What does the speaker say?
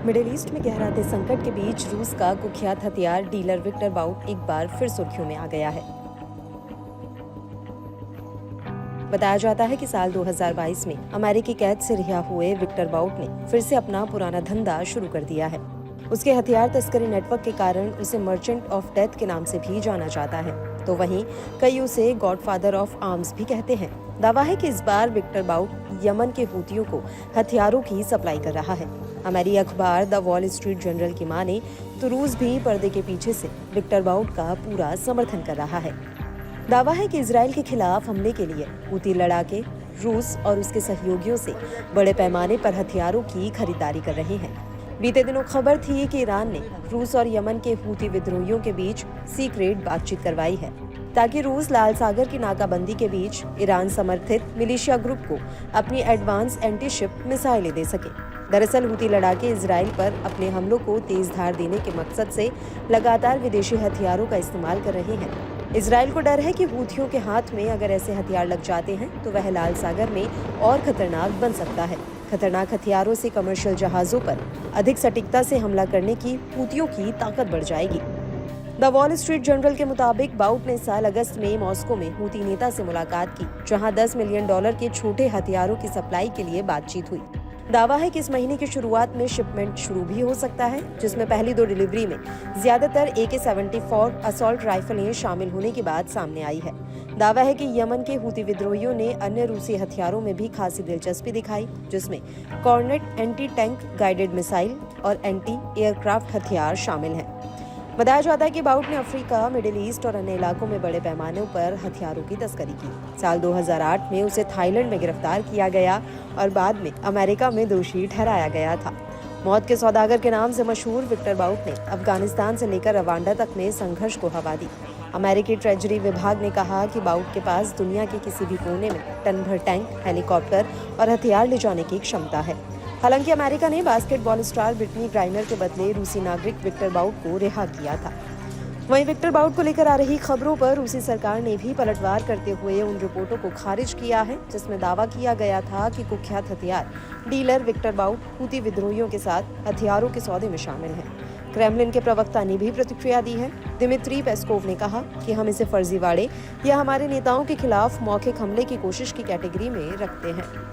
Middle east में गहराते संकट के बीच रूस का कुख्यात हथियार डीलर विक्टर बाउट एक बार फिर सुर्खियों में आ गया है। बताया जाता है कि साल 2022 में अमेरिकी कैद से रिहा हुए विक्टर बाउट ने फिर से अपना पुराना धंधा शुरू कर दिया है। उसके हथियार तस्करी नेटवर्क के कारण उसे मर्चेंट ऑफ डेथ के नाम से भी जाना जाता है, तो वहीं कई उसे गॉडफादर ऑफ आर्म्स भी कहते हैं। दावा है कि इस बार विक्टर बाउट यमन के हूतियों को हथियारों की सप्लाई कर रहा है। अमेरिकी अखबार द वॉल स्ट्रीट जर्नल की माने तो रूस भी पर्दे के पीछे से विक्टर बाउट का पूरा समर्थन कर रहा है। दावा है कि इजराइल के खिलाफ हमले के लिए हूती लड़ाके रूस और उसके सहयोगियों से बड़े पैमाने पर हथियारों की खरीदारी कर रहे हैं। बीते दिनों खबर थी कि ईरान ने रूस और यमन के हूती विद्रोहियों के बीच सीक्रेट बातचीत करवाई है, ताकि रूस लाल सागर की नाकाबंदी के बीच ईरान समर्थित मिलिशिया ग्रुप को अपनी एडवांस एंटी शिप मिसाइलें दे सके। दरअसल हूती लड़ाके इजराइल पर अपने हमलों को तेज धार देने के मकसद से लगातार विदेशी हथियारों का इस्तेमाल कर रहे हैं। इजराइल को डर है कि हूथियों के हाथ में अगर ऐसे हथियार लग जाते हैं तो वह लाल सागर में और खतरनाक बन सकता है। खतरनाक हथियारों से कमर्शियल जहाजों पर अधिक सटीकता से हमला करने की हूतियों की ताकत बढ़ जाएगी। द वॉल स्ट्रीट जर्नल के मुताबिक बाउट ने इस साल अगस्त में मॉस्को में हूती नेता से मुलाकात की, जहां $10 मिलियन के छोटे हथियारों की सप्लाई के लिए बातचीत हुई। दावा है कि इस महीने की शुरुआत में शिपमेंट शुरू भी हो सकता है, जिसमें पहली 2 डिलीवरी में ज्यादातर AK-74 असॉल्ट राइफलें शामिल होने की बात सामने आई है। दावा है कि यमन के हूती विद्रोहियों ने अन्य रूसी हथियारों में भी खासी दिलचस्पी दिखाई, जिसमें Kornet anti tank guided missile और एंटी एयरक्राफ्ट हथियार शामिल हैं। बताया जाता है कि बाउट ने अफ्रीका, मिडिल ईस्ट और अन्य इलाकों में बड़े पैमाने पर हथियारों की तस्करी की। साल 2008 में उसे थाईलैंड में गिरफ्तार किया गया और बाद में अमेरिका में दोषी ठहराया गया था। मौत के सौदागर के नाम से मशहूर विक्टर बाउट ने अफगानिस्तान से लेकर रवांडा तक में संघर्ष को हवा दी। अमेरिकी ट्रेजरी विभाग ने कहा कि बाउट के पास दुनिया के किसी भी कोने में टन भर टैंक, हेलीकॉप्टर और हथियार ले जाने की क्षमता है। हालांकि अमेरिका ने बास्केटबॉल स्टार ब्रिटनी ग्राइनर के बदले रूसी नागरिक विक्टर बाउट को रिहा किया था। वहीं विक्टर बाउट को लेकर आ रही खबरों पर रूसी सरकार ने भी पलटवार करते हुए उन रिपोर्टों को खारिज किया है, जिसमें दावा किया गया था कि कुख्यात हथियार डीलर विक्टर बाउट हूती विद्रोहियों के साथ हथियारों के सौदे में शामिल है। क्रेमलिन के प्रवक्ता ने भी प्रतिक्रिया दी है। दिमित्री पेस्कोव ने कहा कि हम इसे फर्जीवाड़े या हमारे नेताओं के खिलाफ मौखिक हमले की कोशिश की कैटेगरी में रखते हैं।